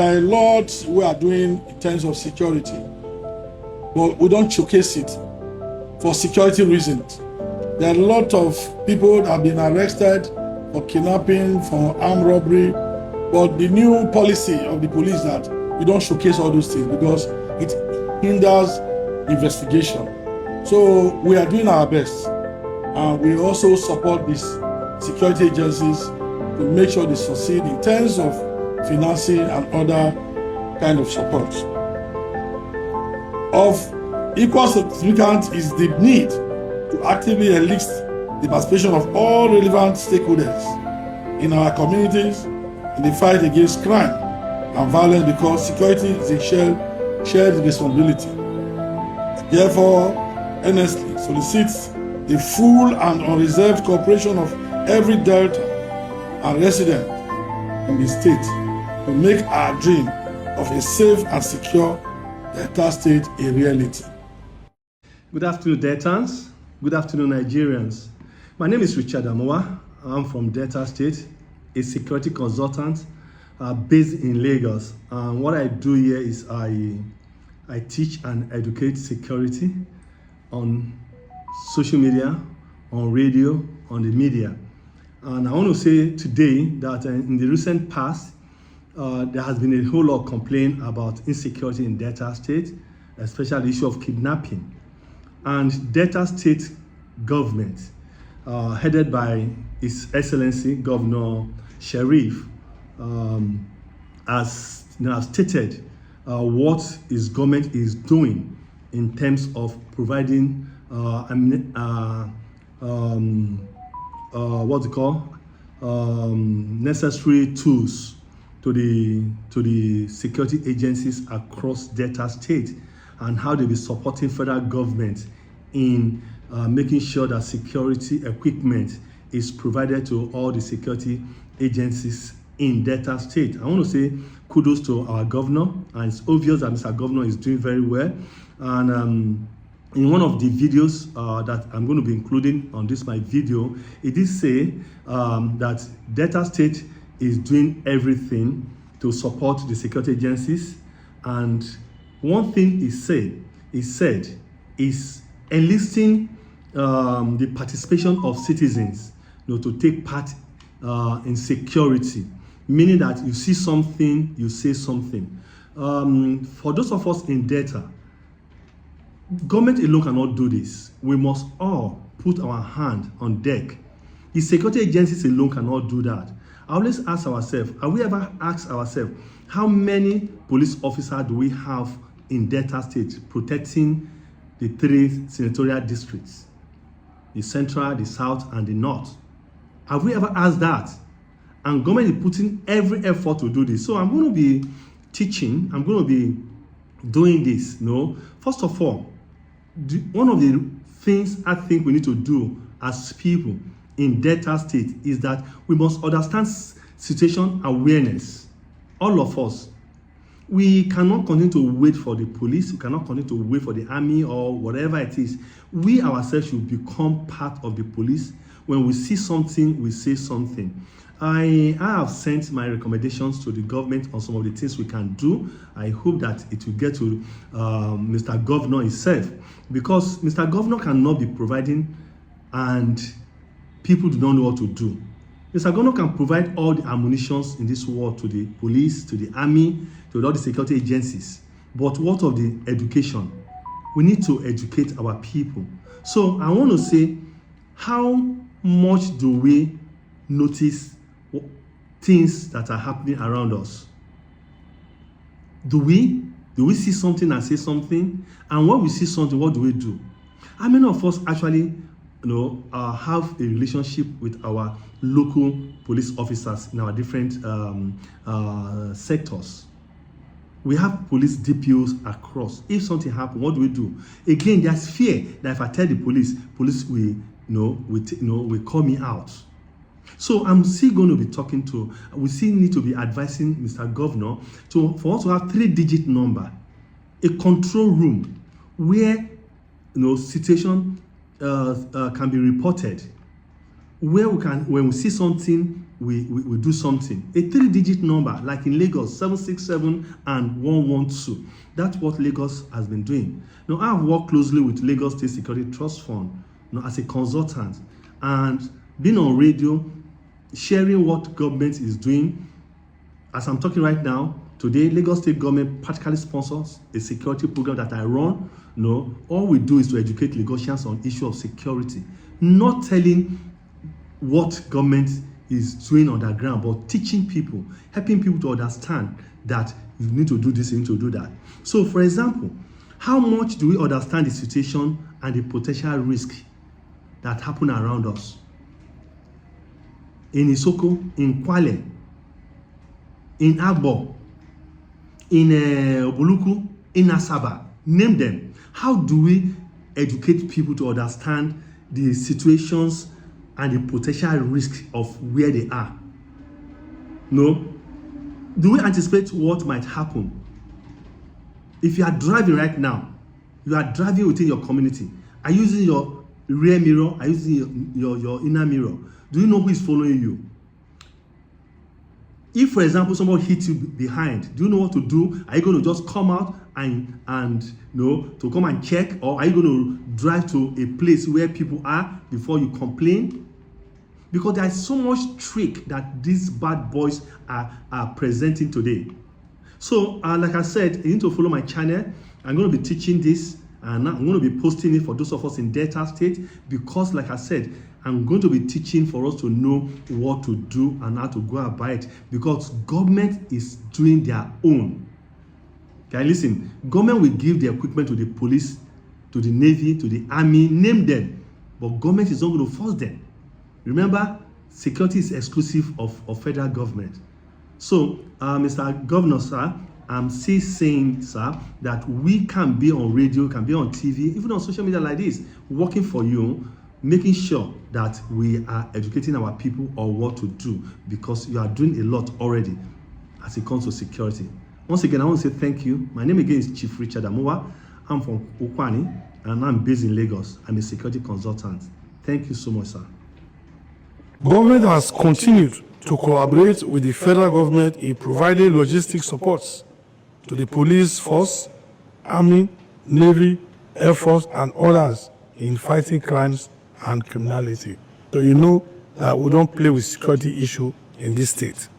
There are a lot we are doing in terms of security, but we don't showcase it for security reasons. There are a lot of people that have been arrested for kidnapping, for armed robbery, but the new policy of the police that we don't showcase all those things because it hinders investigation. So we are doing our best, and we also support these security agencies to make sure they succeed in terms of financing and other kind of support. Of equal significance is the need to actively enlist the participation of all relevant stakeholders in our communities in the fight against crime and violence, because security is a shared responsibility. Therefore, earnestly solicits the full and unreserved cooperation of every Delta and resident in the state to make our dream of a safe and secure Delta state a reality. Good afternoon, Deltans. Good afternoon, Nigerians. My name is Richard Amuwa. I'm from Delta State, a security consultant based in Lagos. And what I do here is I teach and educate security on social media, on radio, on the media. And I want to say today that in the recent past, there has been a whole lot of complaint about insecurity in Delta State, especially the issue of kidnapping. And Delta State government, headed by His Excellency Governor Sheriff, has stated what his government is doing in terms of providing necessary tools to the security agencies across Delta State, and how they be supporting federal government in making sure that security equipment is provided to all the security agencies in Delta State. I want to say kudos to our governor, and it's obvious that Mr. Governor is doing very well. And in one of the videos that I'm going to be including on this my video, it did say that Delta State is doing everything to support the security agencies. And one thing he said is enlisting the participation of citizens, to take part in security, meaning that you see something, you say something. For those of us in Delta, government alone cannot do this. We must all put our hand on deck. The security agencies alone cannot do that. I always ask ourselves, have we ever asked ourselves, how many police officers do we have in Delta State protecting the 3 senatorial districts, the central, the south, and the north? Have we ever asked that? And government is putting every effort to do this. So I'm going to be teaching, I'm going to be doing this. First of all, one of the things I think we need to do as people in Delta State is that we must understand situation awareness. All of us. We cannot continue to wait for the police. We cannot continue to wait for the army or whatever it is. We ourselves should become part of the police. When we see something, we say something. I have sent my recommendations to the government on some of the things we can do. I hope that it will get to Mr. Governor himself, because Mr. Governor cannot be providing and people do not know what to do. Mr. Governor can provide all the ammunitions in this world to the police, to the army, to all the security agencies. But what of the education? We need to educate our people. So I want to say, how much do we notice things that are happening around us? Do we see something and say something? And when we see something, what do we do? How many of us actually have a relationship with our local police officers in our different sectors? We have police DPOs across. If something happens, what do we do? Again, there's fear that if I tell the police will call me out. So I'm still going to be talking to, we still need to be advising Mr. Governor for us to have 3-digit number, a control room where situation can be reported, where we can, when we see something, we do something. A 3-digit number, like in Lagos, 767 and 112. That's what Lagos has been doing. Now, I have worked closely with Lagos State Security Trust Fund, as a consultant, and being on radio, sharing what government is doing. As I'm talking right now, today, Lagos State government practically sponsors a security program that I run. All we do is to educate Lagosians on issue of security, not telling what government is doing on the ground, but teaching people, helping people to understand that you need to do this, you need to do that. So, for example, how much do we understand the situation and the potential risk that happen around us? In Isoko, in Kwale, in Agbo, in Obuluku, in Asaba, name them. How do we educate people to understand the situations and the potential risk of where they are? No. Do we anticipate what might happen? If you are driving right now, you are driving within your community. Are you using your rear mirror? Are you using your inner mirror? Do you know who is following you? If, for example, somebody hits you behind, do you know what to do? Are you going to just come out and to come and check, or are you going to drive to a place where people are before you complain? Because there is so much trick that these bad boys are presenting today. So, like I said, you need to follow my channel. I'm going to be teaching this, and I'm going to be posting it for those of us in Delta State, because, like I said, I'm going to be teaching for us to know what to do and how to go about it, because government is doing their own. Okay, listen, government will give the equipment to the police, to the navy, to the army, name them, but government is not going to force them. Remember, security is exclusive of federal government. So, Mr. Governor, sir, I'm still saying, sir, that we can be on radio, can be on TV, even on social media like this, working for you, making sure that we are educating our people on what to do, because you are doing a lot already as it comes to security. Once again, I want to say thank you. My name again is Chief Richard Amuwa. I'm from Ukwani, and I'm based in Lagos. I'm a security consultant. Thank you so much, sir. Government has continued to collaborate with the federal government in providing logistic supports to the police force, army, navy, air force, and others in fighting crimes and criminality. So you know that we don't play with security issue in this state.